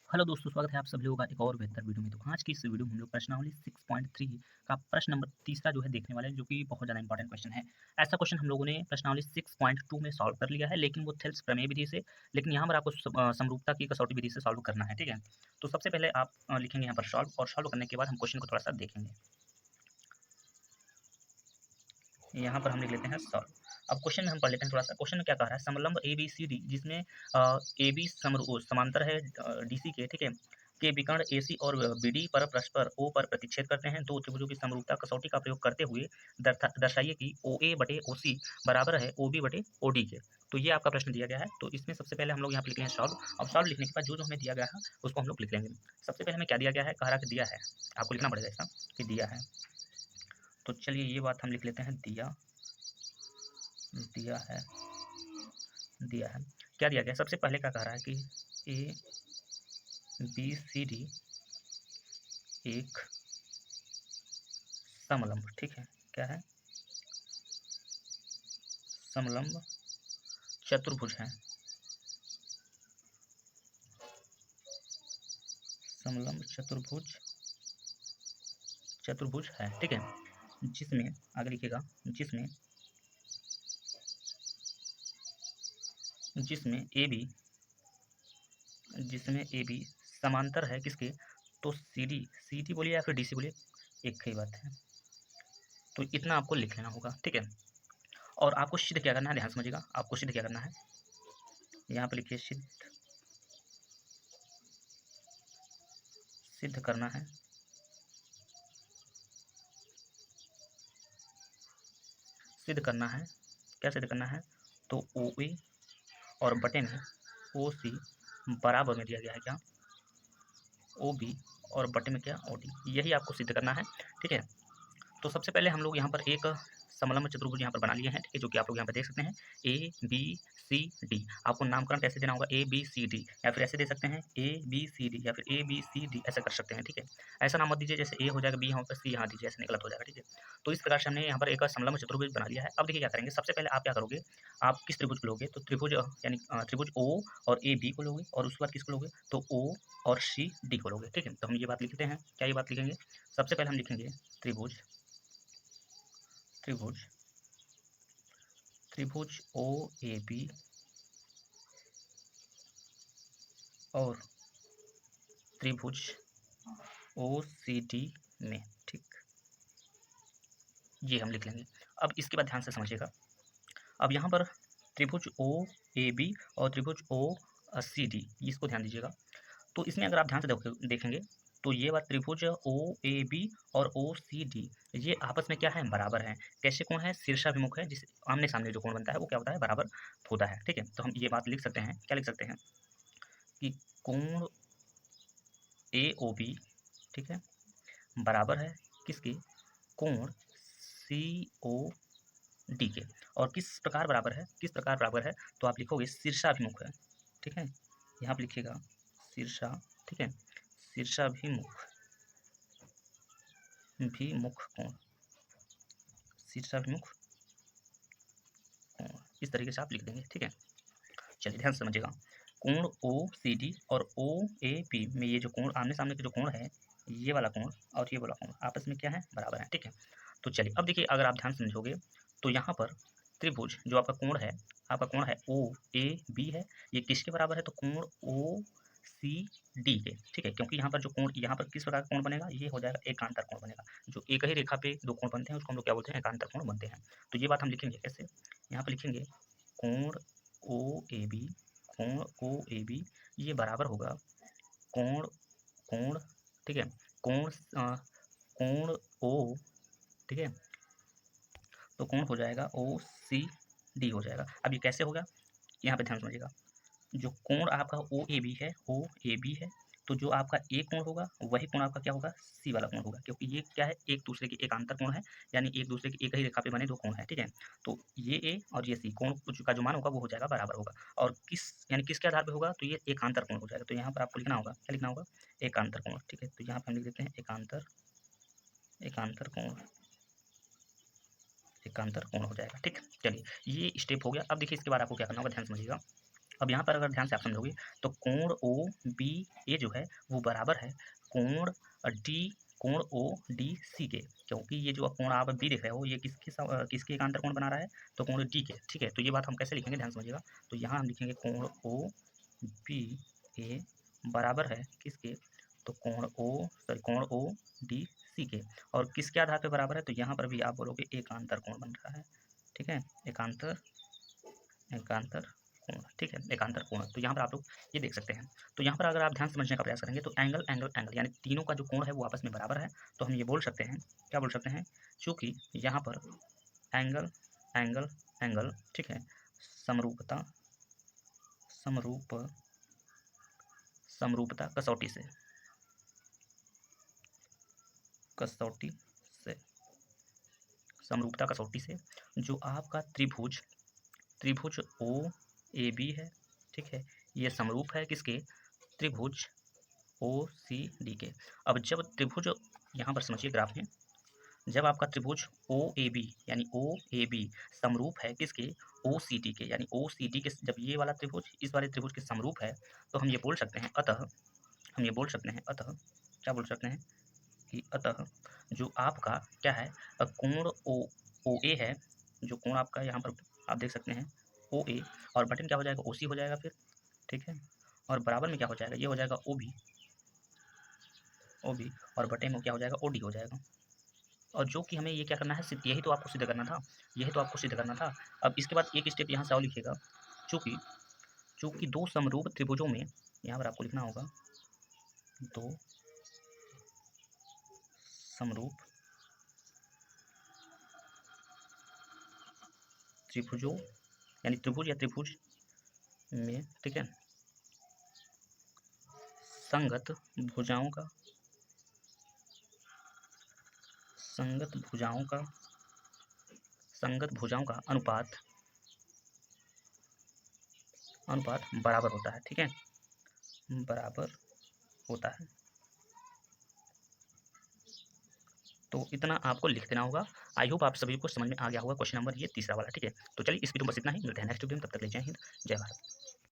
Hello दोस्तों, स्वागत है आप सभी लोगों का एक और बेहतर वीडियो में। तो आज की इस वीडियो में हम लोग प्रश्नावली 6.3 का प्रश्न नंबर तीसरा जो है देखने वाले हैं, जो कि बहुत ज़्यादा इंपॉर्टेंट क्वेश्चन है। ऐसा क्वेश्चन हम लोगों ने प्रश्नावली 6.2 में सॉल्व कर लिया है, लेकिन वो थेल्स प्रमेय विधि से। लेकिन यहाँ पर आपको समरूपता की कसौटी विधि से सॉल्व करना है, ठीक है। तो सबसे पहले आप लिखेंगे यहाँ पर सॉल्व, और सॉल्व करने के बाद हम क्वेश्चन को थोड़ा सा देखेंगे। यहाँ पर हम लिख लेते हैं सॉल्व। अब क्वेश्चन में हम पढ़ लेते हैं थोड़ा सा। क्वेश्चन में क्या कह रहा है, समलंब ए बी सी डी, जिसमें ए बी समांतर है डी सी के, ठीक है, के विकर्ण ए सी और बी डी पर परस्पर ओ पर प्रतिच्छेद करते हैं। दो त्रिभुजों की समरूपता कसौटी का प्रयोग करते हुए दर्शाइए कि ओ ए बटे ओ सी बराबर है ओ बी बटे ओ डी के। तो ये आपका प्रश्न दिया गया है। तो इसमें सबसे पहले हम लोग यहाँ पर लिखेंगे सॉल्व। अब सॉल्व लिखने के बाद जो जो हमें दिया गया है उसको हम लोग लिख लेंगे। सबसे पहले हमें क्या दिया गया है, कह रहा कि दिया है, आपको लिखना पड़ेगा ऐसा कि दिया है। तो चलिए ये बात हम लिख लेते हैं, दिया दिया है, दिया है। क्या दिया गया, सबसे पहले क्या कह रहा है कि ए बी सी डी एक समलंब, ठीक है, क्या है, समलंब चतुर्भुज है, समलंब चतुर्भुज है, ठीक है, जिसमें आगे लिखिएगा, जिसमें जिसमें ए बी समांतर है किसके, तो सी डी बोलिए या फिर डी सी बोलिए, एक ही बात है। तो इतना आपको लिख लेना होगा, ठीक है। और आपको सिद्ध क्या करना है, ध्यान समझिएगा, आपको सिद्ध क्या करना है, यहाँ पर लिखिए सिद्ध करना है, सिद्ध करना है। क्या सिद्ध करना है, तो ओ ए और बटे में ओ सी बराबर में दिया गया है क्या, ओ बी, और बटे में क्या, ओ डी। यही आपको सिद्ध करना है, ठीक है। तो सबसे पहले हम लोग यहाँ पर एक समलंब चतुर्भुज यहाँ पर बना लिए हैं, ठीक है, जो कि आप लोग यहाँ पर देख सकते हैं, ए बी सी डी। आपको नामकरण कैसे देना होगा, ए बी सी डी, या फिर ऐसे दे सकते हैं ए बी सी डी, या फिर ए बी सी डी, ऐसा कर सकते हैं, ठीक है। ऐसा नाम मत दीजिए जैसे ए हो जाएगा बी यहाँ पर सी यहाँ दीजिए, ऐसे गलत हो जाएगा, ठीक है। तो इस प्रकार से हमने यहाँ पर एक समलंब चतुर्भुज बना लिया है। अब देखिए क्या करेंगे, सबसे पहले आप क्या करोगे, आप किस त्रिभुज को लोगे, तो त्रिभुज यानी त्रिभुज ओ और ए बी को लोगे, और उसके बाद किसको लोगे, तो ओ और सी डी को लोगे, ठीक है। तो हम ये बात लिखते हैं, क्या ये बात लिखेंगे, सबसे पहले हम लिखेंगे त्रिभुज त्रिभुज त्रिभुज ओ ए बी और त्रिभुज ओ सी डी में, ठीक, ये हम लिख लेंगे। अब इसके बाद ध्यान से समझिएगा, अब यहाँ पर त्रिभुज ओ ए बी और त्रिभुज ओ सी डी, इसको ध्यान दीजिएगा। तो इसमें अगर आप ध्यान से देखेंगे, तो ये बात त्रिभुज ओ ए बी और ओ सी डी, ये आपस में क्या है, बराबर है। कैसे कोण है, शीर्षाभिमुख है, जिस आमने सामने जो कोण बनता है वो क्या होता है, बराबर होता है, ठीक है। तो हम ये बात लिख सकते हैं, क्या लिख सकते हैं, कि कोण ए ओ बी, ठीक है, बराबर है किसके, कोण सी ओ डी के। और किस प्रकार बराबर है, किस प्रकार बराबर है, तो आप लिखोगे शीर्षाभिमुख है, ठीक है, यहाँ पर लिखिएगा शीर्षा, ठीक है, शीर्षाभिमुख विमुख कोण, शीर्षाभिमुख कोण, इस तरीके से आप लिख देंगे, ठीक है। चलिए ध्यान से समझिएगा, कोण ओ सी डी और ओ ए बी में ये जो कोण आमने सामने के जो कोण है, ये वाला कोण और ये वाला कोण आपस में क्या है, बराबर है, ठीक है। तो चलिए अब देखिए, अगर आप ध्यान से समझोगे, तो यहाँ पर त्रिभुज जो आपका कोण है ओ ए बी है, ये किसके बराबर है, तो कोण ओ सी डी के, ठीक है। क्योंकि यहाँ पर जो कोण, यहाँ पर किस प्रकार का कोण बनेगा, ये हो जाएगा एकांतर कोण बनेगा। जो एक ही रेखा पे दो कोण बनते हैं उसको हम लोग क्या बोलते हैं, एकांतर कोण बनते हैं। तो ये बात हम लिखेंगे कैसे, यहाँ पर लिखेंगे कोण ओ ए बी, कोण ओ ए बी ये बराबर होगा कोण कोण, ठीक है, कोण कोण ओ, ठीक है, तो कोण हो जाएगा ओ सी डी हो जाएगा। अब ये कैसे होगा, यहाँ पे ध्यान समझिएगा, जो कोण आपका ओ ए बी है, ओ ए बी है, तो जो आपका ए कोण होगा वही कोण आपका क्या होगा, सी वाला कोण होगा, क्योंकि ये क्या है, एक दूसरे के एकांतर कोण है, यानी एक दूसरे की एक ही रेखा पे बने दो कोण है, ठीक है। तो ये ए और ये सी कोण का जो मान होगा वो हो जाएगा बराबर होगा, और किस यानी किसके आधार पर होगा, तो ये एकांतर कोण हो जाएगा। तो यहाँ पर आपको लिखना होगा, क्या लिखना होगा, एकांतर कोण, ठीक है। तो यहाँ पर हम लिख देते हैं एकांतर कोण, एकांतर कोण हो जाएगा, ठीक। चलिए ये स्टेप हो गया। अब देखिए इसके बाद आपको क्या करना होगा, ध्यान समझिएगा, अब यहाँ पर अगर ध्यान से आप समझोगे तो कोण ओ बी ए जो है वो बराबर है कोण कोण ओ डी सी के, क्योंकि ये जो कोण आप बी देख रहे हो ये किसके एकांतर कोण बना रहा है, तो कोण डी के। ठीक है, तो ये बात हम कैसे लिखेंगे, ध्यान समझिएगा। तो यहाँ हम लिखेंगे कोण ओ बी ए बराबर है किसके, तो कोण ओ डी सी के। और किसके आधार पे बराबर है, तो यहाँ पर भी आप बोलोगे एकांतर कोण बन रहा है। ठीक है, एकांतर कोण। ठीक है, एकांतर कोण। तो यहाँ पर आप लोग ये देख सकते हैं। तो यहाँ पर अगर आप ध्यान समझने का प्रयास करेंगे तो एंगल एंगल एंगल यानी तीनों का जो कोण है वो आपस में बराबर है। तो हम ये बोल सकते हैं, क्या बोल सकते हैं, चूँकि यहाँ पर एंगल एंगल एंगल, ठीक है, समरूपता समरूपता कसौटी से समरूपता कसौटी से जो आपका त्रिभुज ओ ए बी है, ठीक है, ये समरूप है किसके, त्रिभुज ओ सी डी के। अब जब त्रिभुज, यहाँ पर समझिए ग्राफ में, जब आपका त्रिभुज ओ ए बी यानी ओ ए बी समरूप है किसके, ओ सी डी के, यानी ओ सी डी के, जब ये वाला त्रिभुज इस वाले त्रिभुज के समरूप है, तो हम ये बोल सकते हैं अतः क्या बोल सकते हैं कि अतः जो आपका क्या है, कोण ओ ए है, जो कोण आपका यहाँ पर आप देख सकते हैं ओ ए, और बटन क्या हो जाएगा, ओ सी हो जाएगा फिर। ठीक है, और बराबर में क्या हो जाएगा, ये हो जाएगा ओ बी, और बटे में क्या हो जाएगा, ओ डी हो जाएगा। और जो कि हमें ये क्या करना है, सिर्फ यही तो आपको सिद्ध करना था। अब इसके बाद एक स्टेप यहाँ से और लिखिएगा, चूँकि दो समरूप त्रिभुजों में, यहाँ पर आपको लिखना होगा दो समरूप त्रिभुजों यानी त्रिभुज या त्रिभुज में, ठीक है, संगत भुजाओं का अनुपात बराबर होता है। ठीक है, बराबर होता है। तो इतना आपको लिख देना होगा। आई होप आप सभी को समझ में आ गया होगा क्वेश्चन नंबर ये तीसरा वाला। ठीक है, तो चलिए इस वीडियो में बस इतना ही, मिलते हैं नेक्स्ट वीडियो में, तब तक के लिए जय हिंद जय भारत।